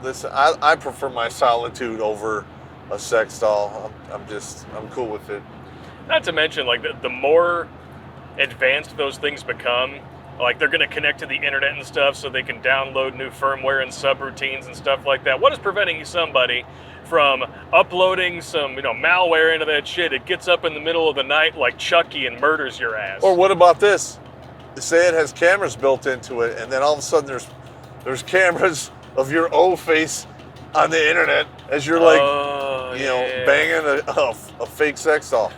Listen, I prefer my solitude over a sex doll. I'm cool with it. Not to mention, like, the more advanced those things become, like, they're going to connect to the internet and stuff so they can download new firmware and subroutines and stuff like that. What is preventing somebody from uploading some, malware into that shit? It gets up in the middle of the night like Chucky and murders your ass. Or what about this? Say it has cameras built into it, and then all of a sudden there's cameras of your O face on the internet as you're banging a fake sex doll.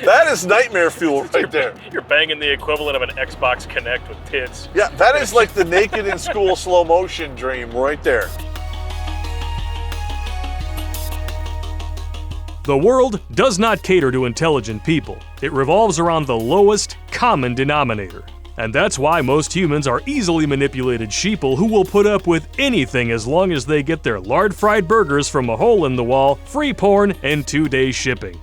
That is nightmare fuel right there. You're banging the equivalent of an Xbox Connect with tits. Yeah, that is like the naked in school slow motion dream right there. The world does not cater to intelligent people. It revolves around the lowest common denominator. And that's why most humans are easily manipulated sheeple who will put up with anything as long as they get their lard-fried burgers from a hole in the wall, free porn, and 2-day shipping.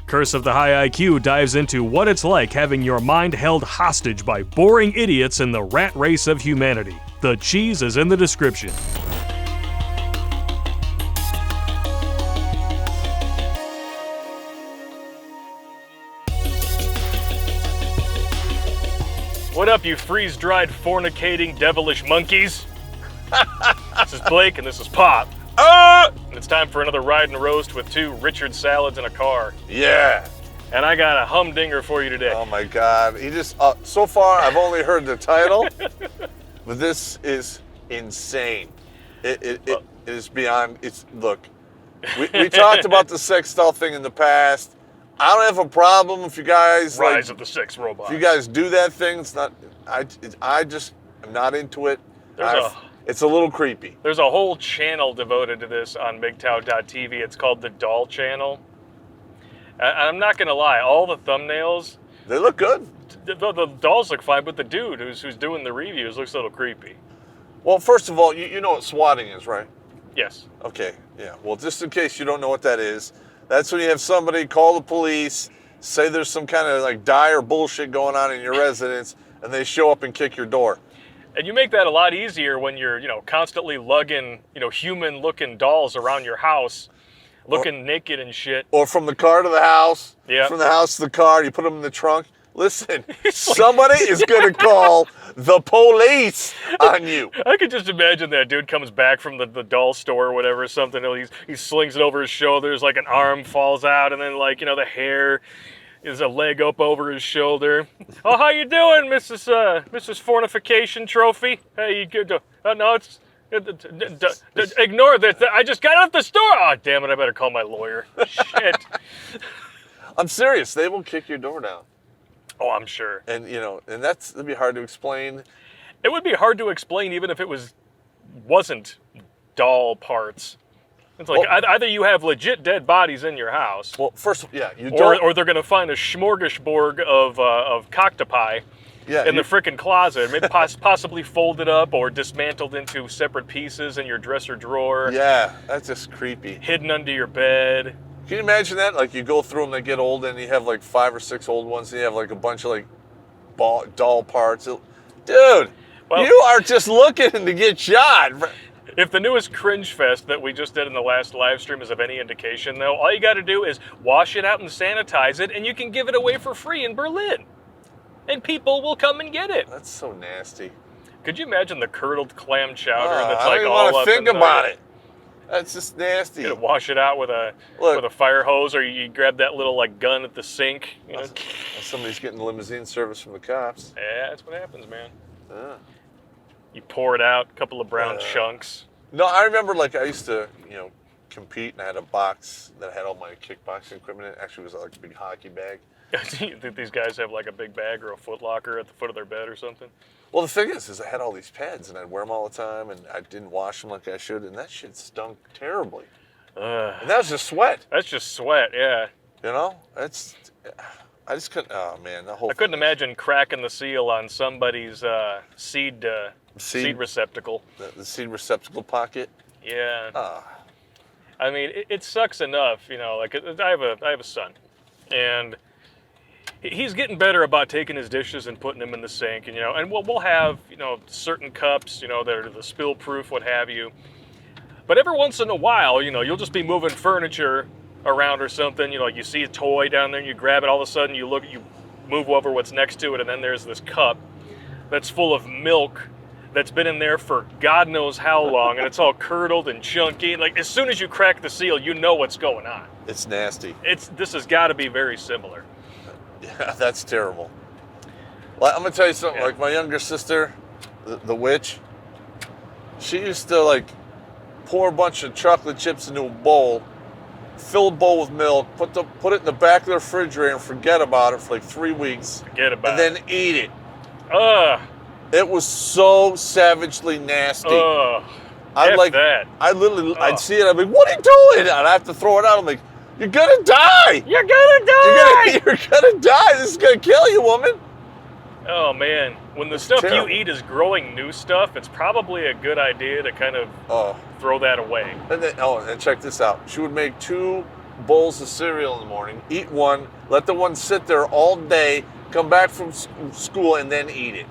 Curse of the High IQ dives into what it's like having your mind held hostage by boring idiots in the rat race of humanity. The cheese is in the description. What up, you freeze-dried, fornicating, devilish monkeys? This is Blake, and this is Popp. And it's time for another ride and roast with 2 Richard salads in a car. Yeah. And I got a humdinger for you today. Oh my God. He just, so far I've only heard the title, but this is insane. It is beyond, look, we talked about the sex doll thing in the past. I don't have a problem if you guys Rise of the Sex Robots. If you guys do that thing, it's not. I just am not into it. It's a little creepy. There's a whole channel devoted to this on mgtow.tv. It's called the Doll Channel. And I'm not gonna lie, all the thumbnails, they look good. The dolls look fine, but the dude who's doing the reviews looks a little creepy. Well, first of all, you know what swatting is, right? Yes. Okay. Yeah. Well, just in case you don't know what that is. That's when you have somebody call the police, say there's some kind of like dire bullshit going on in your residence, and they show up and kick your door. And you make that a lot easier when you're, constantly lugging, human-looking dolls around your house, looking naked and shit. Or from the car to the house. Yeah. From the house to the car, you put them in the trunk. Listen, somebody is going to call the police on you. I could just imagine that dude comes back from the doll store or whatever, something. He slings it over his shoulders, like an arm falls out, and then the hair is a leg up over his shoulder. Oh, how you doing, Mrs. Fornification Trophy? Hey, you good? No, it's ignore that. I just got out the store. Oh, damn it! I better call my lawyer. Shit. I'm serious. They will kick your door down. Oh, I'm sure. And, and that'd be hard to explain. It would be hard to explain even if it wasn't doll parts. It's like either you have legit dead bodies in your house. Well, first, yeah, you don't. Or they're going to find a smorgasbord of coctopi in the frickin' closet, maybe possibly folded up or dismantled into separate pieces in your dresser drawer. Yeah, that's just creepy. Hidden under your bed. Can you imagine that? Like, you go through them, they get old, and you have like 5 or 6 old ones, and you have like a bunch of like doll parts. Dude, well, you are just looking to get shot. If the newest cringe fest that we just did in the last live stream is of any indication, though, all you got to do is wash it out and sanitize it, and you can give it away for free in Berlin. And people will come and get it. That's so nasty. Could you imagine the curdled clam chowder that's like all up? I don't even want to think about it. That's just nasty. You gotta wash it out with a fire hose, or you grab that little like gun at the sink. Somebody's getting limousine service from the cops. Yeah, that's what happens, man. You pour it out, a couple of brown chunks. No, I remember I used to compete, and I had a box that had all my kickboxing equipment in it. Actually, it was like a big hockey bag. You think these guys have like a big bag or a Foot Locker at the foot of their bed or something? Well, the thing is I had all these pads, and I'd wear them all the time, and I didn't wash them like I should, and that shit stunk terribly. And that was just sweat. That's just sweat, yeah. I just couldn't, oh man, the whole I couldn't imagine cracking the seal on somebody's seed receptacle. The seed receptacle pocket? Yeah. I mean, it sucks enough, I have a son, and He's getting better about taking his dishes and putting them in the sink, and and we'll have certain cups, that are the spill proof, what have you. But every once in a while, you'll just be moving furniture around or something. Like you see a toy down there, and you grab it. All of a sudden, you move over what's next to it, and then there's this cup that's full of milk that's been in there for God knows how long, and it's all curdled and chunky. Like as soon as you crack the seal, you know what's going on. It's nasty. This has got to be very similar. Yeah, that's terrible. Well, I'm gonna tell you something. Yeah. Like my younger sister, the witch, she used to like pour a bunch of chocolate chips into a bowl, fill a bowl with milk, put it in the back of the refrigerator and forget about it for like 3 weeks. Forget about it. And then eat it. Ugh. It was so savagely nasty. Ugh. I'd see it, I'd be like, what are you doing? And I'd have to throw it out. I'm like, you're gonna die! You're gonna die! You're gonna die! This is gonna kill you, woman! Oh man, when the stuff you eat is growing new stuff, it's probably a good idea to kind of throw that away. And check this out. She would make 2 bowls of cereal in the morning, eat one, let the one sit there all day, come back from school, and then eat it.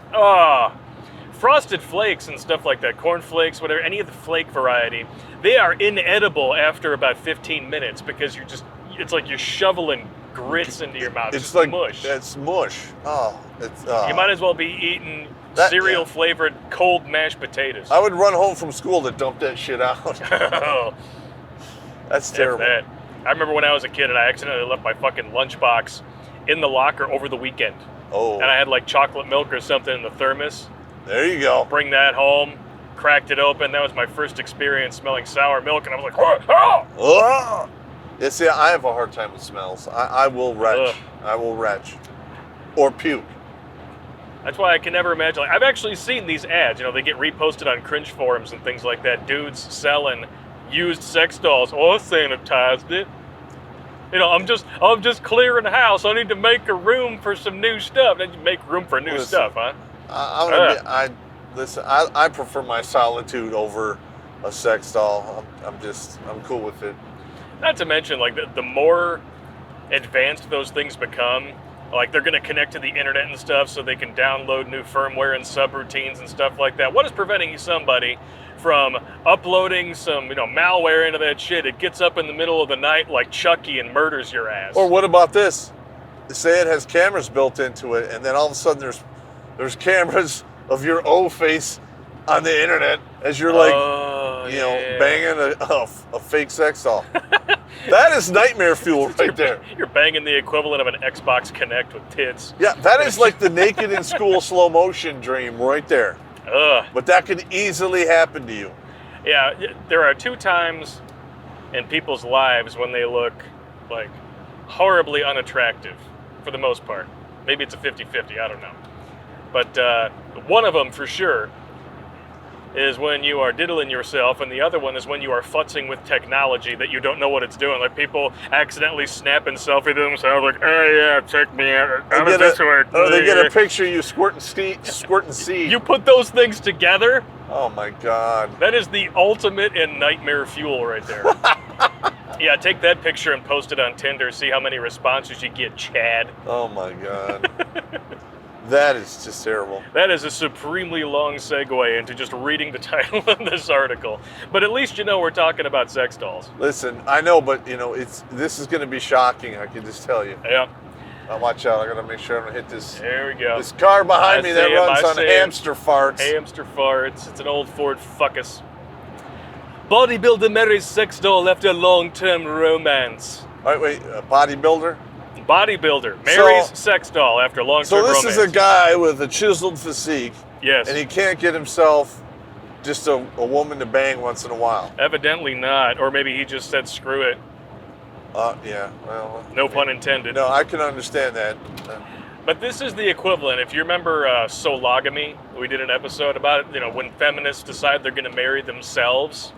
Frosted Flakes and stuff like that, Corn Flakes, whatever, any of the flake variety, they are inedible after about 15 minutes because it's like you're shoveling grits into your mouth. It's like mush. It's mush. You might as well be eating cereal-flavored cold mashed potatoes. I would run home from school to dump that shit out. That's terrible. I remember when I was a kid and I accidentally left my fucking lunchbox in the locker over the weekend. Oh. And I had like chocolate milk or something in the thermos. There you go. Bring that home, cracked it open. That was my first experience smelling sour milk, and I was like, oh! Yeah, see, I have a hard time with smells. I will retch. I will retch. Or puke. That's why I can never imagine. Like, I've actually seen these ads. They get reposted on cringe forums and things like that. Dudes selling used sex dolls. Oh, I sanitized it. I'm just clearing the house. I need to make a room for some new stuff. Then you make room for new stuff, huh? I prefer my solitude over a sex doll. I'm cool with it. Not to mention, like, the more advanced those things become, like, they're going to connect to the internet and stuff so they can download new firmware and subroutines and stuff like that. What is preventing somebody from uploading some, malware into that shit? It gets up in the middle of the night like Chucky and murders your ass. Or what about this? Say it has cameras built into it, and then all of a sudden there's cameras of your O face on the internet as you're banging a fake sex doll. That is nightmare fuel right there. You're banging the equivalent of an Xbox Kinect with tits. Yeah, that is like the naked in school slow motion dream right there. But that could easily happen to you. Yeah, there are 2 times in people's lives when they look like horribly unattractive for the most part. Maybe it's a 50-50, I don't know. But one of them for sure is when you are diddling yourself, and the other one is when you are futzing with technology that you don't know what it's doing. Like people accidentally snapping selfie to themselves, like, oh yeah, check me out. How does this work? Or they get a picture of you squirting seed. You put those things together. Oh my God. That is the ultimate in nightmare fuel right there. Yeah, take that picture and post it on Tinder. See how many responses you get, Chad. Oh my God. That is just terrible. That is a supremely long segue into just reading the title of this article. But at least we're talking about sex dolls. Listen, I know, but this is going to be shocking. I can just tell you. Yeah. Watch out! I got to make sure I don't hit this. There we go. This car behind me that runs on hamster farts. Hamster farts. It's an old Ford Fuckus. Bodybuilder marries sex doll after long-term romance. All right, wait. A bodybuilder. Bodybuilder marries sex doll after long-term romance. So this is a guy with a chiseled physique. Yes. And he can't get himself just a woman to bang once in a while. Evidently not. Or maybe he just said screw it. Yeah. Well. No pun intended. No, I can understand that. But this is the equivalent. If you remember Sologamy, we did an episode about it. When feminists decide they're going to marry themselves.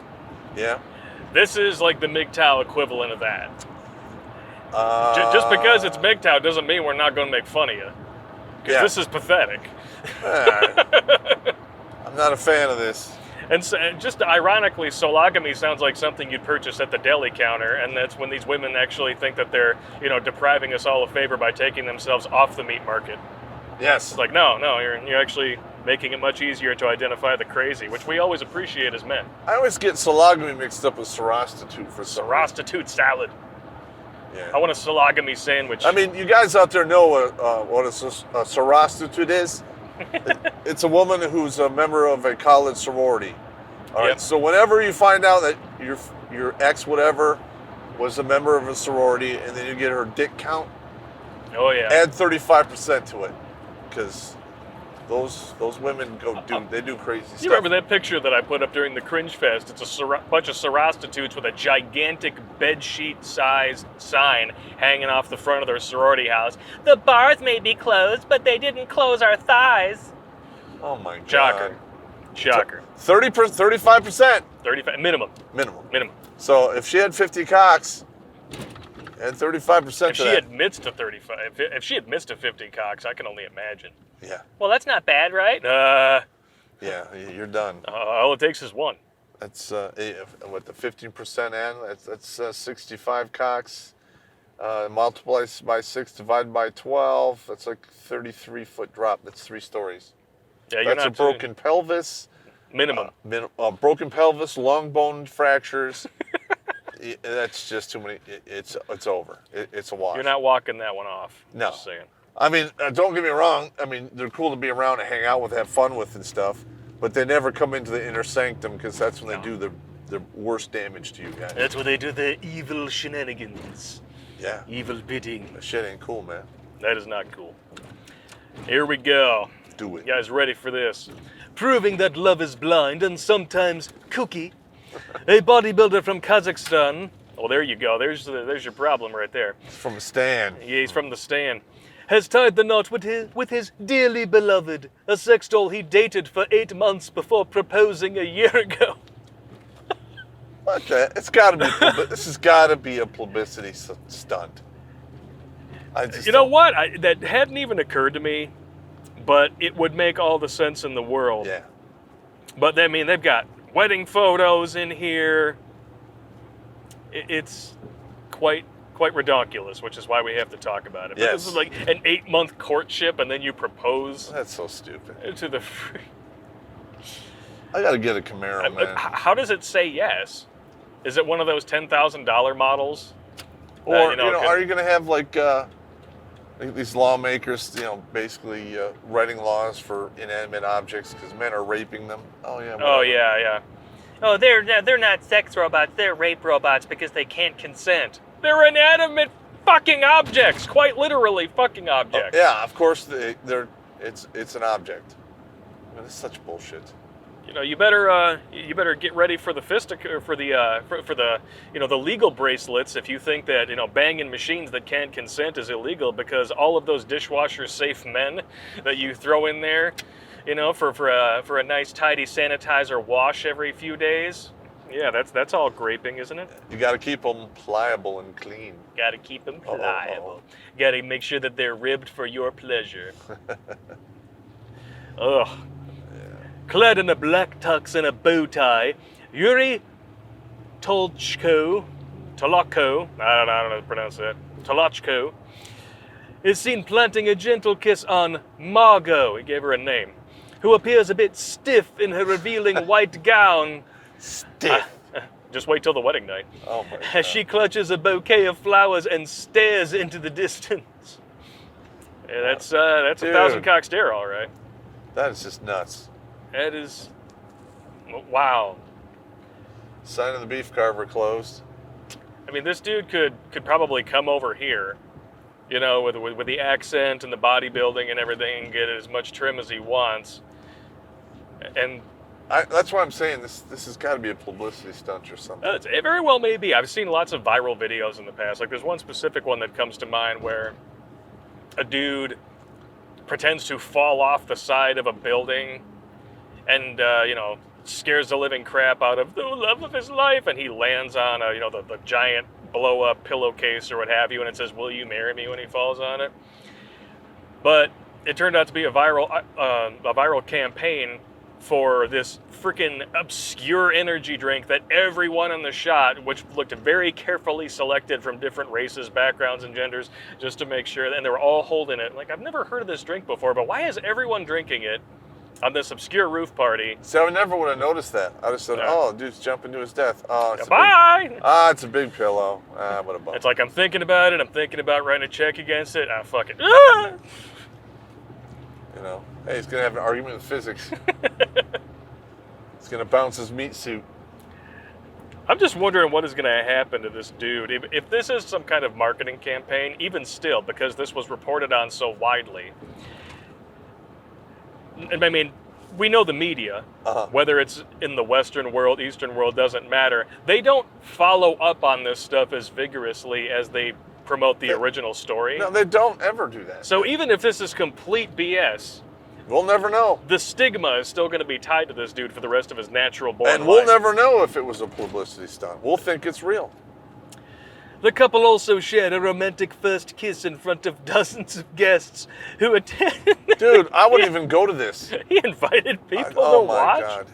Yeah. This is like the mgtow equivalent of that. Just because it's mgtow doesn't mean we're not going to make fun of you. Because this is pathetic. I'm not a fan of this. And so, and just ironically, sologamy sounds like something you'd purchase at the deli counter, and that's when these women actually think that they're, depriving us all a favor by taking themselves off the meat market. Yes. It's like, no, you're actually making it much easier to identify the crazy, which we always appreciate as men. I always get sologamy mixed up with sorostitute for some reason. Prostitute salad. Yeah. I want a sologamy sandwich. I mean, you guys out there know what a sorostitute is? It's a woman who's a member of a college sorority. All right. Yep. So whenever you find out that your ex whatever was a member of a sorority, and then you get her dick count, oh yeah, add 35% to it, because those women they do crazy stuff. You remember that picture that I put up during the Cringe Fest? It's a bunch of sorostitutes with a gigantic bedsheet-sized sign hanging off the front of their sorority house. The bars may be closed, but they didn't close our thighs. Oh my God. Shocker. 35%. 35 minimum. Minimum. So if she had 50 cocks, add 35% If to she that. admits to 35, if she admits to 50 cocks, I can only imagine. Yeah. Well, that's not bad, right? Yeah, you're done. All it takes is one. That's what the 15% end. That's 65 cocks. Multiply by 6, divided by 12. That's like 33-foot drop. That's 3 stories. Yeah, you're That's not a broken pelvis. minimum. Broken pelvis, long bone fractures. That's just too many. It's over. It's a wash. You're not walking that one off. No. Just saying. I mean, don't get me wrong. I mean, they're cool to be around and hang out with, have fun with and stuff. But they never come into the inner sanctum, because that's when they do the worst damage to you guys. That's where they do the evil shenanigans. Yeah. Evil bidding. That shit ain't cool, man. That is not cool. Here we go. Do it. You guys ready for this? Proving that love is blind and sometimes kooky. A bodybuilder from Kazakhstan. Oh, there you go. There's your problem right there. It's from a stand. Yeah, he's from the stand. Has tied the knot with his dearly beloved, a sex doll he dated for 8 months before proposing a year ago. What the? It's got to be. This has got to be a publicity stunt. You know what? That hadn't even occurred to me, but it would make all the sense in the world. Yeah. But I mean, they've got wedding photos in here. It's quite ridiculous, which is why we have to talk about it. But Yes. This is like an 8-month courtship, and then you propose That's so stupid. to the. I got to get a Camaro, man. How does it say yes? Is it one of those $10,000 models? Or are you going to have like these lawmakers, basically writing laws for inanimate objects because men are raping them? Oh yeah. Whatever. Oh yeah. Oh, they're not sex robots. They're rape robots because they can't consent. They're inanimate fucking objects, quite literally fucking objects. Yeah, of course it's an object. Man, it's such bullshit. You better get ready for the for the legal bracelets if you think that banging machines that can't consent is illegal, because all of those dishwasher safe men that you throw in there, for a nice tidy sanitizer wash every few days. Yeah, that's all graping, isn't it? You got to keep them pliable and clean. Got to keep them pliable. Got to make sure that they're ribbed for your pleasure. Ugh. Clad in a black tux and a bow tie, Yuri Tolchko, I don't know how to pronounce that, Tolochko, is seen planting a gentle kiss on Margot, he gave her a name, who appears a bit stiff in her revealing white gown. Stiff. Just wait till the wedding night. Oh my God. As she clutches a bouquet of flowers and stares into the distance. Yeah, that's a Dude. 1,000 cock stare, all right. That is just nuts. That is, wow. Sign of the beef carver closed. I mean, this dude could probably come over here, with the accent and the bodybuilding and everything, and get as much trim as he wants. And that's why I'm saying this has got to be a publicity stunt or something. it very well may be. I've seen lots of viral videos in the past. Like, there's one specific one that comes to mind where a dude pretends to fall off the side of a building and, scares the living crap out of the love of his life, and he lands on, the giant blow-up pillowcase or what have you, and it says, "Will you marry me?" when he falls on it. But it turned out to be a viral campaign for this freaking obscure energy drink that everyone in the shot, which looked very carefully selected from different races, backgrounds, and genders, just to make sure, and they were all holding it. Like, I've never heard of this drink before, but why is everyone drinking it on this obscure roof party? So I never would have noticed that. I just said, "Oh, dude's jumping to his death." Oh, it's bye. It's a big pillow. What a bummer. It's like, I'm thinking about it. I'm thinking about writing a check against it. Fuck it. Ah! You know, hey, he's gonna have an argument with physics. He's gonna bounce his meat suit. I'm just wondering what is going to happen to this dude. If this is some kind of marketing campaign, even still, because this was reported on so widely. I mean, we know the media, whether it's in the Western world, Eastern world, doesn't matter. They don't follow up on this stuff as vigorously as they promote the original story. No, they don't ever do that. So even if this is complete BS, we'll never know. the stigma is still going to be tied to this dude for the rest of his natural born And we'll life. never know if it was a publicity stunt. We'll think it's real. The couple also shared a romantic first kiss in front of dozens of guests who attended. Dude, I wouldn't even go to this. He invited people Oh to my watch. God.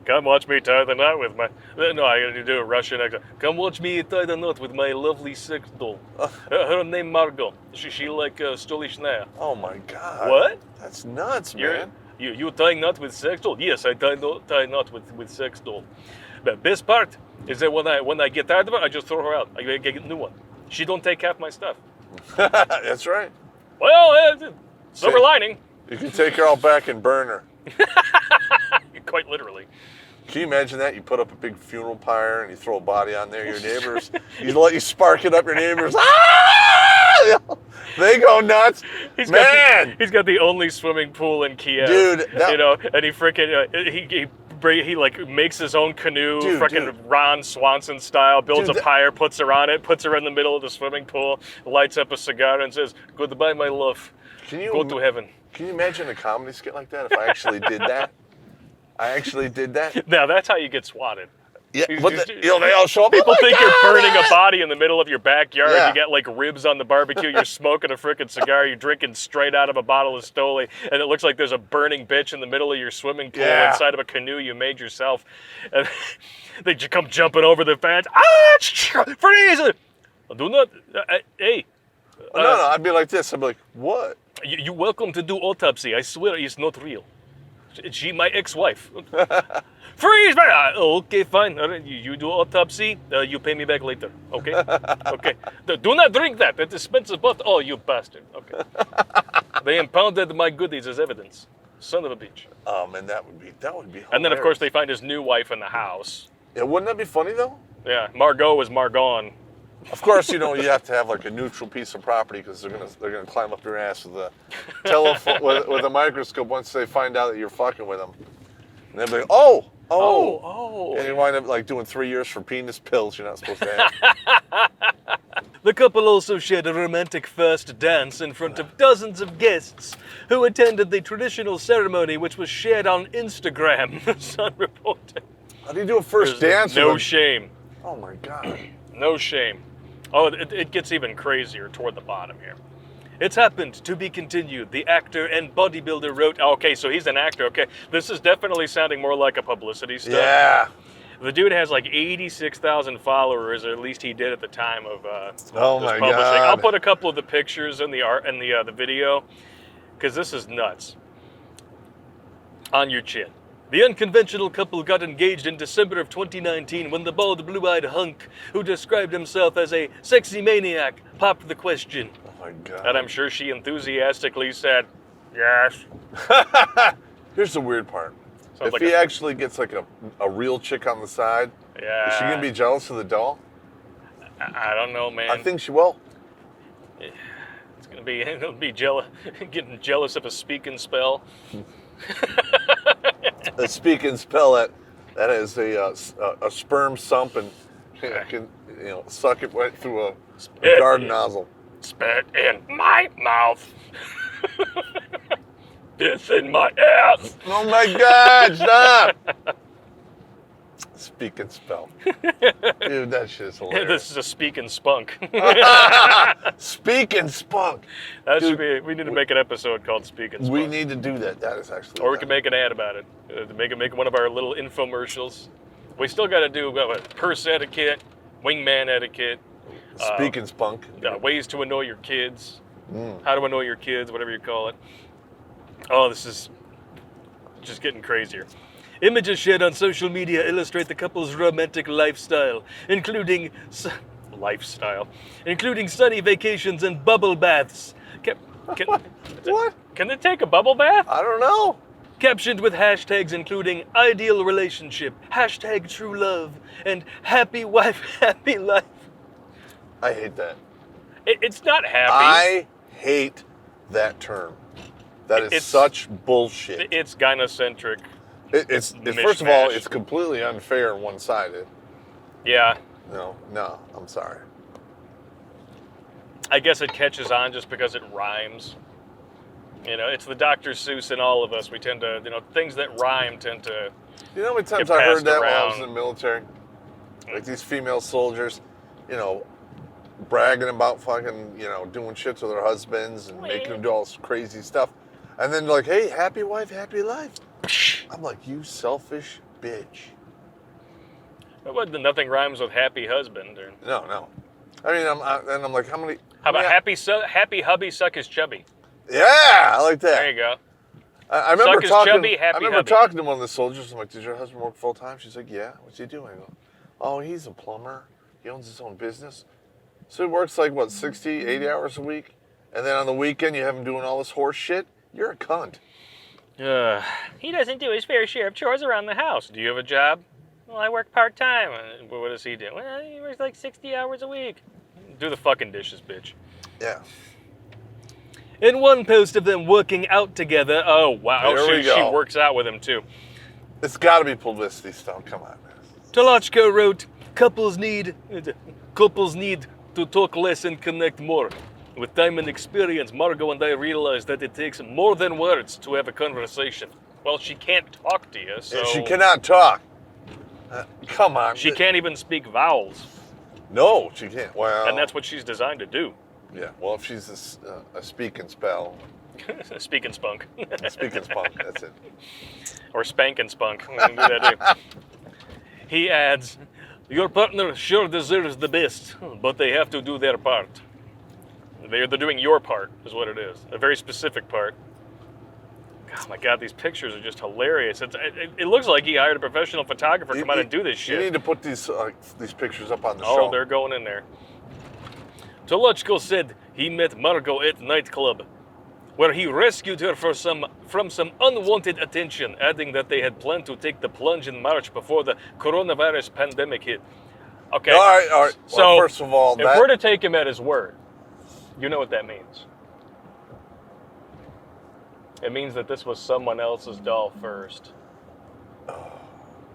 Come watch me tie the knot with my... No, I gotta do a Russian accent. Come watch me tie the knot with my lovely sex doll. Her name Margot. She like Stolichная. Oh my God. What? That's nuts, man. You tie knot with sex doll? Yes, I tie knot with sex doll. The best part is that when I get tired of her, I just throw her out. I get a new one. She don't take half my stuff. That's right. Well, silver lining. You can take her out back and burn her. Quite literally. Can you imagine that? You put up a big funeral pyre and you throw a body on there. Your neighbors, you spark it up. Your neighbors, they go nuts. He's Man, got the only swimming pool in Kiev, dude. And he freaking he like makes his own canoe, freaking Ron Swanson style, builds a pyre, puts her on it, puts her in the middle of the swimming pool, lights up a cigar, and says, "Goodbye, my love. Go to heaven." Can you imagine a comedy skit like that if I actually did that? I actually did that. Now that's how you get swatted. Yeah, but they all show up. People oh think God, you're burning a body in the middle of your backyard. Yeah. You got like ribs on the barbecue. You're smoking a frickin' cigar. You're drinking straight out of a bottle of Stoli, and it looks like there's a burning bitch in the middle of your swimming pool inside of a canoe you made yourself. And they come jumping over the fence. Freeze! Do not. Hey. No, I'd be like this. I'd be like, what? You're welcome to do autopsy. I swear it's not real. She my ex-wife. Freeze! Okay, fine. All right, you do autopsy. You pay me back later. Okay? Okay. Do not drink that. That's expensive but oh, you bastard. Okay. They impounded my goodies as evidence. Son of a bitch. Oh man, that would be hilarious. And then of course they find his new wife in the house. Yeah, wouldn't that be funny though? Yeah, Margot is Margon. Of course, you have to have like a neutral piece of property because they're gonna climb up your ass with a telephone with a microscope once they find out that you're fucking with them. And they'll be like, oh. And you wind up like doing 3 years for penis pills you're not supposed to have. The couple also shared a romantic first dance in front of dozens of guests who attended the traditional ceremony, which was shared on Instagram. The Sun reported. How do you do a first dance? No shame. Oh my God. No shame. Oh, it gets even crazier toward the bottom here. It's happened to be continued. The actor and bodybuilder wrote... Okay, so he's an actor. Okay, this is definitely sounding more like a publicity stuff. Yeah. The dude has like 86,000 followers, or at least he did at the time of oh this my publishing. God. I'll put a couple of the pictures in the art and the video, because this is nuts. On your chin. The unconventional couple got engaged in December of 2019 when the bald, blue-eyed hunk, who described himself as a sexy maniac, popped the question. Oh my God. And I'm sure she enthusiastically said, yes. Here's the weird part. Sounds if like he actually gets like a real chick on the side, is she gonna be jealous of the doll? I don't know, man. I think she will. It's gonna be getting jealous of a speaking spell. A speaking spell that is a sperm sump and can suck it right through a garden nozzle. Spit in my mouth. Piss in my ass. Oh my God! Stop. Speak and spell. Dude, that shit's hilarious. This is a speak and spunk. Speak and spunk. That Dude, should be. We need to make an episode called Speak and Spunk. We need to do that. That is actually. Or we can make an ad about it. Make one of our little infomercials. We still got to do purse etiquette, wingman etiquette. Speak and spunk. Ways to annoy your kids. How to annoy your kids, whatever you call it. Oh, this is just getting crazier. Images shared on social media illustrate the couple's romantic lifestyle, including sunny vacations and bubble baths. What? Can they take a bubble bath? I don't know. Captioned with hashtags including ideal relationship, hashtag true love, and happy wife, happy life. I hate that. It's not happy. I hate that term. That is such bullshit. It's gynocentric. It's first of all, it's completely unfair and one-sided. Yeah. No, I'm sorry. I guess it catches on just because it rhymes. It's the Dr. Seuss in all of us. We tend to, things that rhyme tend to. You know how many times get I heard passed that while I around. was in the military? Like these female soldiers, bragging about fucking, doing shit to their husbands and making them do all this crazy stuff. And then like, hey, happy wife, happy life. I'm like, you selfish bitch. Nothing rhymes with happy husband. Or... No. I mean, I'm like, how many? How about happy hubby suck his chubby? Yeah, I like that. There you go. I remember Suck his talking. chubby, happy I remember hubby. talking to one of the soldiers. I'm like, "Does your husband work full time?" She's like, "Yeah." What's he doing? I go, "Oh, he's a plumber. He owns his own business. So he works like 60, 80 hours a week, and then on the weekend you have him doing all this horse shit. You're a cunt." He doesn't do his fair share of chores around the house. Do you have a job? Well, I work part-time. What does he do? Well, he works like 60 hours a week. Do the fucking dishes, bitch. Yeah. In one post of them working out together, oh wow, There we go. She works out with him too. It's got to be publicity stuff. Come on, man. Tolochko wrote, couples need to talk less and connect more. With time and experience, Margot and I realized that it takes more than words to have a conversation. Well, she can't talk to you, so... She cannot talk. Come on. She can't even speak vowels. No, she can't. Well... And that's what she's designed to do. Yeah, well, if she's a speak and spell. Speak and spunk. Speak and spunk, that's it. Or spank and spunk. We can do that too. He adds, your partner sure deserves the best, but they have to do their part. They're doing your part, is what it is. A very specific part. Oh my God, these pictures are just hilarious. It looks like he hired a professional photographer to come out and do this shit. You need to put these pictures up on the show. Oh, they're going in there. Tolochko said he met Margot at Nightclub, where he rescued her from some unwanted attention, adding that they had planned to take the plunge in March before the coronavirus pandemic hit. Okay. All right. Well, So, first of all, if we're to take him at his word, you know what that means. It means that this was someone else's doll first.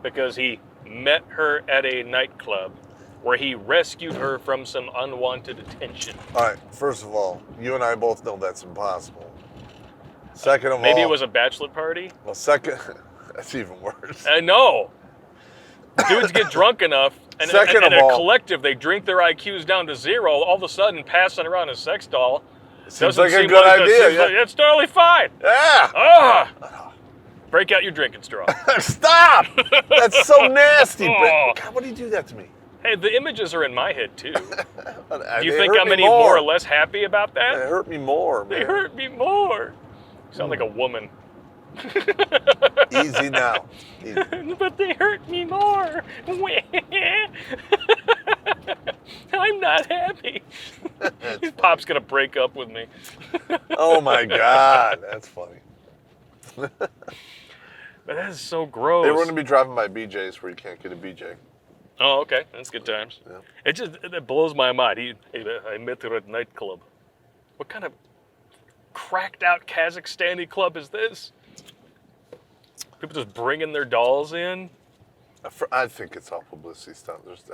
Because he met her at a nightclub where he rescued her from some unwanted attention. All right, first of all, you and I both know that's impossible. Second of all... Maybe it was a bachelor party? Well, second... That's even worse. I know. Dudes get drunk enough, and in a collective, they drink their IQs down to zero, all of a sudden passing around a sex doll. Seems like a good idea. It's totally fine. Yeah. Break out your drinking straw. Stop! That's so nasty. Oh. God, what do you do that to me? Hey, the images are in my head, too. Do you They think hurt I'm me any more or less happy about that? They hurt me more, man. They hurt me more. You sound like a woman. Easy now. Easy. But they hurt me more. I'm not happy. Pop's gonna break up with me. Oh my God, that's funny. But that is so gross. They were going to be driving by BJ's where you can't get a BJ. Oh, okay. That's good times. Yeah. It blows my mind. I met her at Nightclub. What kind of cracked out Kazakhstani club is this? People just bringing their dolls in? I think it's all publicity stuff. First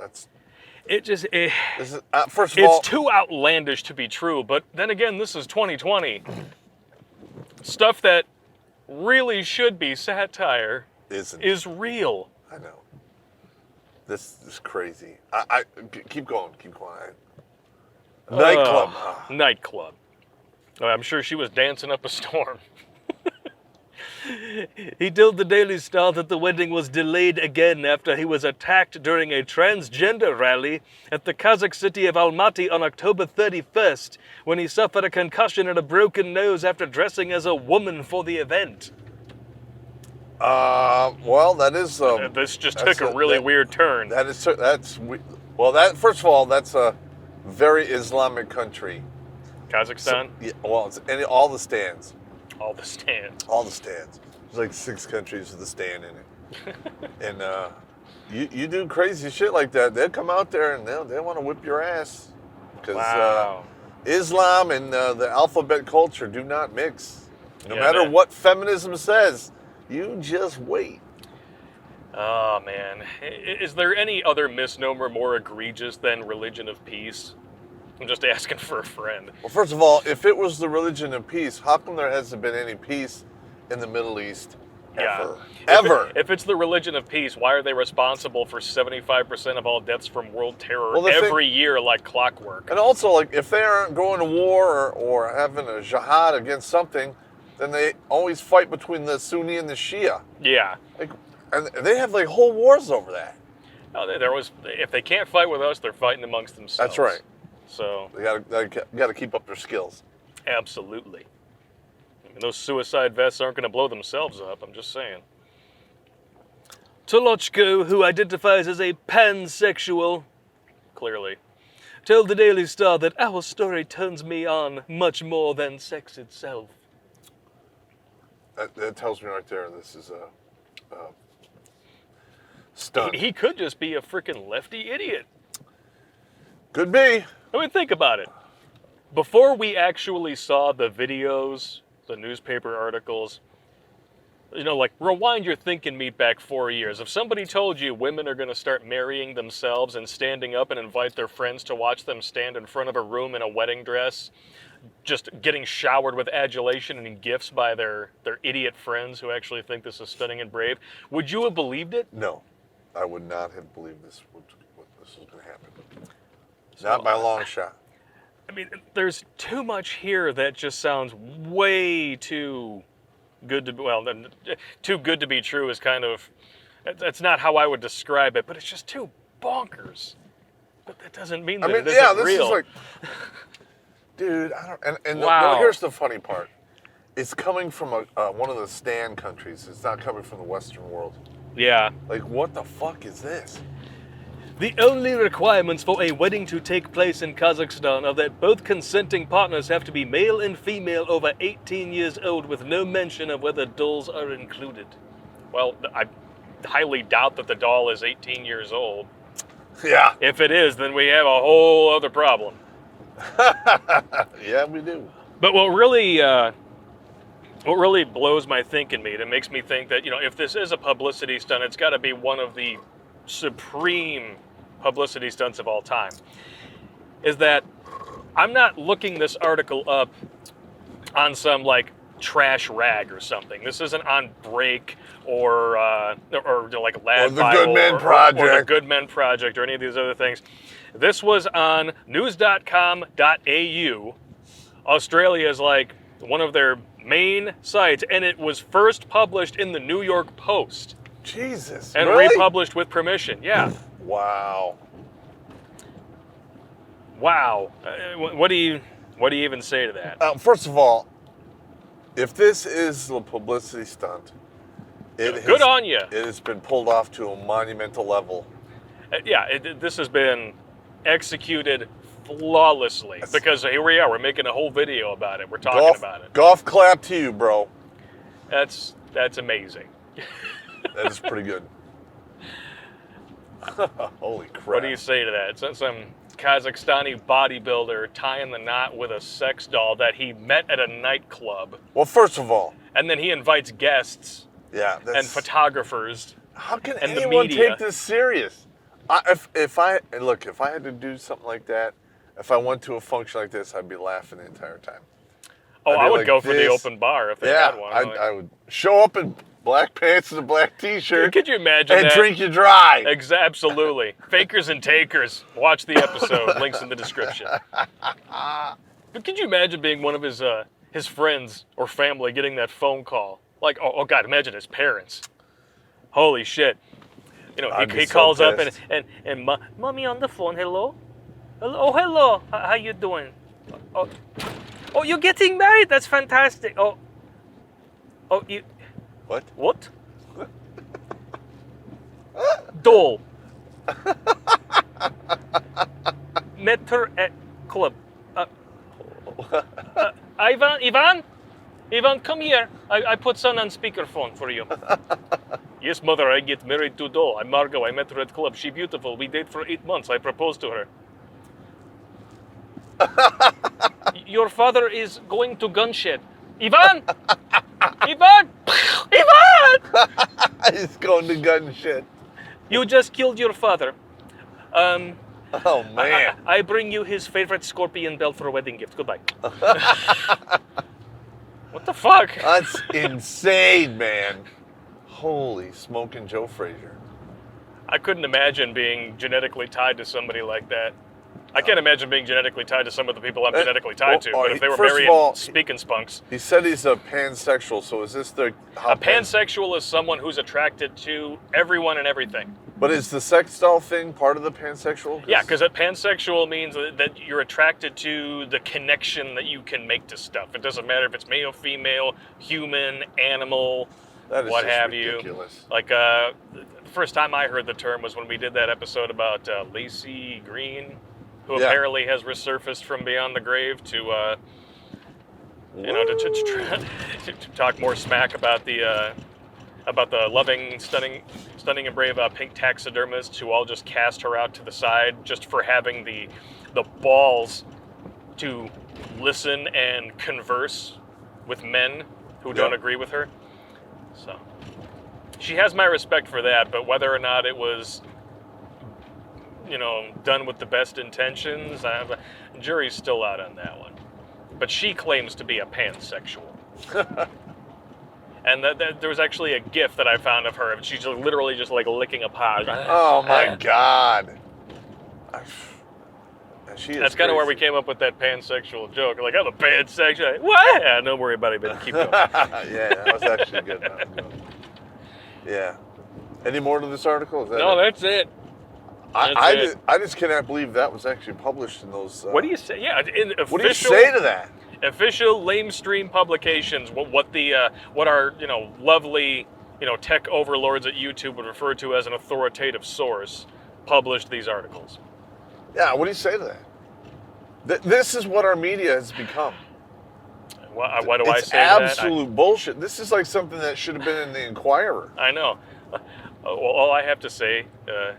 of all, it's too outlandish to be true, but then again, this is 2020. Stuff that really should be satire isn't. is real. I know. This is crazy. Keep going. Nightclub. Nightclub. I'm sure she was dancing up a storm. He told the Daily Star that the wedding was delayed again after he was attacked during a transgender rally at the Kazakh city of Almaty on October 31st, when he suffered a concussion and a broken nose after dressing as a woman for the event. Well, that is. This just took a really weird turn. Well, first of all, that's a very Islamic country. Kazakhstan? Yeah, well, it's all the stands. All the stands. All the stands. There's like 6 countries with a stand in it. And you do crazy shit like that, they'll come out there and they want to whip your ass. Because Islam and the alphabet culture do not mix. No matter what feminism says, you just wait. Oh, man. Is there any other misnomer more egregious than religion of peace? I'm just asking for a friend. Well, first of all, if it was the religion of peace, how come there hasn't been any peace in the Middle East ever? Ever. If it's the religion of peace, why are they responsible for 75% of all deaths from world terror every year like clockwork? And also, like, if they aren't going to war or having a jihad against something, then they always fight between the Sunni and the Shia. Yeah. And they have like whole wars over that. No, if they can't fight with us, they're fighting amongst themselves. That's right. So they got to keep up their skills. Absolutely. I mean, those suicide vests aren't going to blow themselves up. I'm just saying. Tolochko, who identifies as a pansexual, clearly, told the Daily Star that our story turns me on much more than sex itself. That tells me right there. This is a stunt. He could just be a freaking lefty idiot. Could be. I mean, think about it. Before we actually saw the videos, the newspaper articles, like rewind your thinking meat back 4 years. If somebody told you women are going to start marrying themselves and standing up and invite their friends to watch them stand in front of a room in a wedding dress, just getting showered with adulation and gifts by their idiot friends who actually think this is stunning and brave, would you have believed it? No, I would not have believed this was going to happen. Not by a long shot. I mean, there's too much here that just sounds way too good to too good to be true is kind of, that's not how I would describe it, but it's just too bonkers. But that doesn't mean that it isn't real. Is like, dude, I don't, and wow. Here's the funny part. It's coming from one of the stand countries. It's not coming from the Western world. Yeah. Like, what the fuck is this? The only requirements for a wedding to take place in Kazakhstan are that both consenting partners have to be male and female over 18 years old with no mention of whether dolls are included. Well, I highly doubt that the doll is 18 years old. Yeah. If it is, then we have a whole other problem. Yeah, we do. But what really blows my thinking meat, it makes me think that, if this is a publicity stunt, it's got to be one of the supreme publicity stunts of all time, is that I'm not looking this article up on some like trash rag or something. This isn't on Break or like Lad or the Bible Good Men Project or the Good Men Project or any of these other things. This was on news.com.au. Australia is like one of their main sites, and it was first published in the New York Post. Jesus. And really? republished with permission. Yeah. Wow. Wow. What do you even say to that? First of all, if this is a publicity stunt, good on you. It has been pulled off to a monumental level. This has been executed flawlessly, because here we are. We're making a whole video about it. We're talking about it. Golf clap to you, bro. That's amazing. That is pretty good. Holy crap. What do you say to that? It's some Kazakhstani bodybuilder tying the knot with a sex doll that he met at a nightclub. Well, first of all. And then he invites guests. Yeah. And photographers. How can and anyone take this serious? If I had to do something like that, if I went to a function like this, I'd be laughing the entire time. Oh, I would go for the open bar if they had one. I would show up and Black pants and a black T-shirt. Could you imagine and that? drink you dry. Absolutely. Fakers and takers. Watch the episode. Links in the description. But could you imagine being one of his friends or family getting that phone call? Like, oh God, imagine his parents. Holy shit. You know, he calls up and mommy on the phone. Hello? Hello? Oh, hello. How you doing? Oh, you're getting married? That's fantastic. Oh, you... What? What? Doll. Met her at club. Ivan, come here. I put son on speakerphone for you. Yes, mother, I get married to doll. I'm Margot. I met her at club. She beautiful. We date for 8 months. I proposed to her. Your father is going to gun shed. Ivan! Ivan! Ivan! He's going to gun shit. You just killed your father. Oh, man. I bring you his favorite scorpion belt for a wedding gift. Goodbye. What the fuck? That's insane, man. Holy smoking Joe Frazier. I couldn't imagine being genetically tied to somebody like that. I can't imagine being genetically tied to some of the people I'm genetically tied to, but if they were marrying speaking spunks. He said he's a pansexual, so is this the... A pansexual is someone who's attracted to everyone and everything. But is the sex doll thing part of the pansexual? Yeah, because a pansexual means that you're attracted to the connection that you can make to stuff. It doesn't matter if it's male, female, human, animal, what have ridiculous. You. Like, the first time I heard the term was when we did that episode about Lacey Green, who apparently has resurfaced from beyond the grave to talk more smack about the loving, stunning and brave pink taxidermists who all just cast her out to the side just for having the balls to listen and converse with men who don't agree with her. So she has my respect for that, but whether or not it was done with the best intentions, the jury's still out on that one. But she claims to be a pansexual. And there was actually a GIF that I found of her. She's literally just like licking a pie. Oh my God. That's kind of where we came up with that pansexual joke. Like, I'm a pansexual. What? Yeah, don't worry about it, but keep going. Yeah, that was actually good. Yeah. Any more to this article? That's it. I just cannot believe that was actually published in those. What do you say? Yeah, what do you say to that? Official lamestream publications. What our lovely tech overlords at YouTube would refer to as an authoritative source published these articles. Yeah, what do you say to that? This is what our media has become. Why do I say that? It's absolute bullshit. This is like something that should have been in the Inquirer. I know. Well, all I have to say to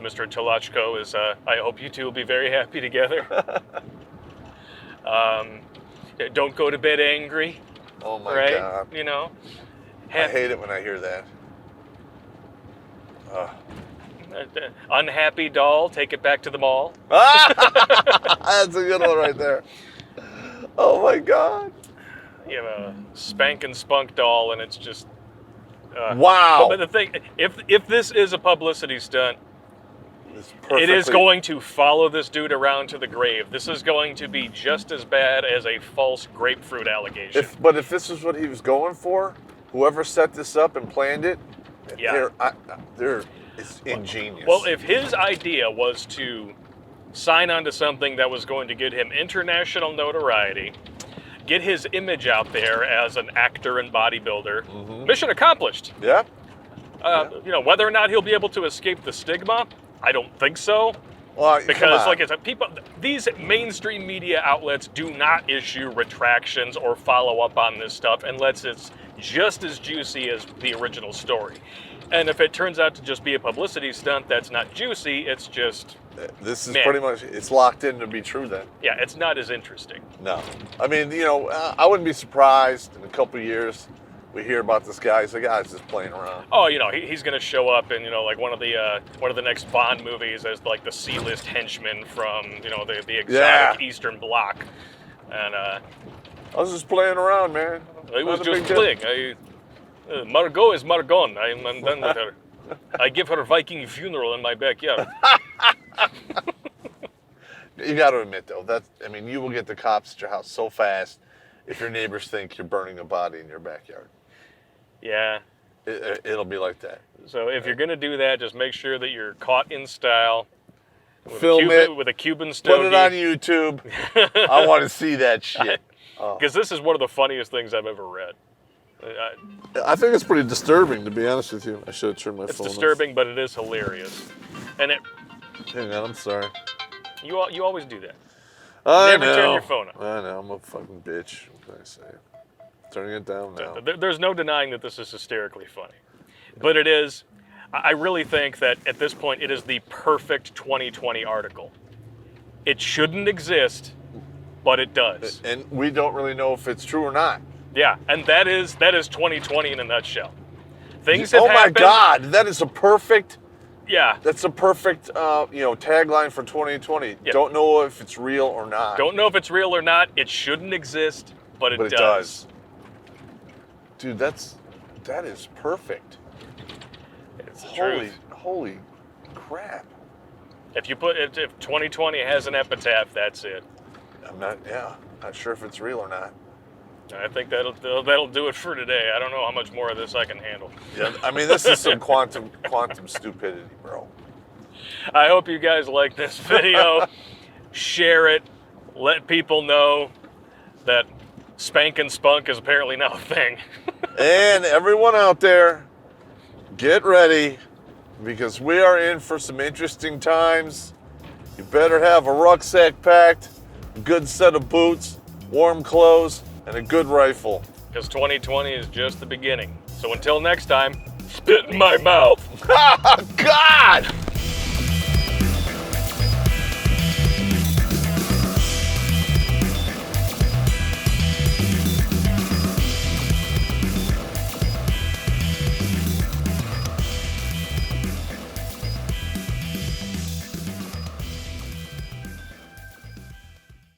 Mr. Tolochko is I hope you two will be very happy together. Don't go to bed angry. Oh my God. I hate it when I hear that. Unhappy doll, take it back to the mall. That's a good one right there. Oh my God. You have a spank and spunk doll, and it's just wow. But the thing, if this is a publicity stunt, it is going to follow this dude around to the grave. This is going to be just as bad as a false grapefruit allegation. But if this is what he was going for, whoever set this up and planned it, it's ingenious. Well, if his idea was to sign on to something that was going to get him international notoriety, get his image out there as an actor and bodybuilder, mission accomplished. Yeah. Whether or not he'll be able to escape the stigma, I don't think so. Well, because, like I said, these mainstream media outlets do not issue retractions or follow up on this stuff unless it's just as juicy as the original story. And if it turns out to just be a publicity stunt that's not juicy, it's just... This is pretty much, it's locked in to be true then. Yeah, it's not as interesting. No. I mean, I wouldn't be surprised in a couple of years we hear about this guy. He's like, he's just playing around. Oh, he's going to show up in, like one of the next Bond movies as like the C-list henchman from, the exotic Eastern Bloc. And, I was just playing around, man. It was just playing. Margot is Margon. I'm done with her. I give her Viking funeral in my backyard. You got to admit, though, you will get the cops at your house so fast if your neighbors think you're burning a body in your backyard. Yeah. It'll be like that. So if you're going to do that, just make sure that you're caught in style. Film it. With a Cuban stogie. Put it on YouTube. I want to see that shit. Because this is one of the funniest things I've ever read. I think it's pretty disturbing, to be honest with you. I should have turned my phone off. It's disturbing, but it is hilarious. And Hang on, I'm sorry. You always do that. I Never know. turn your phone off. I know. I'm a fucking bitch. What can I say? Turning it down now. There's no denying that this is hysterically funny. But it is, I really think that at this point it is the perfect 2020 article. It shouldn't exist, but it does. And we don't really know if it's true or not. Yeah, and that is 2020 in a nutshell. Things have happened. happened. Oh my God, that is a perfect... Yeah. That's a perfect, tagline for 2020. Yeah. Don't know if it's real or not. Don't know if it's real or not. It shouldn't exist, but it does. Dude, that is perfect. It's the truth. Holy crap. If 2020 has an epitaph, that's it. I'm not sure if it's real or not. I think that'll do it for today. I don't know how much more of this I can handle. Yeah, this is some quantum stupidity, bro. I hope you guys like this video. Share it. Let people know that spank and spunk is apparently now a thing. And everyone out there, get ready, because we are in for some interesting times. You better have a rucksack packed, a good set of boots, warm clothes, and a good rifle. Because 2020 is just the beginning. So until next time, spit in my mouth. God!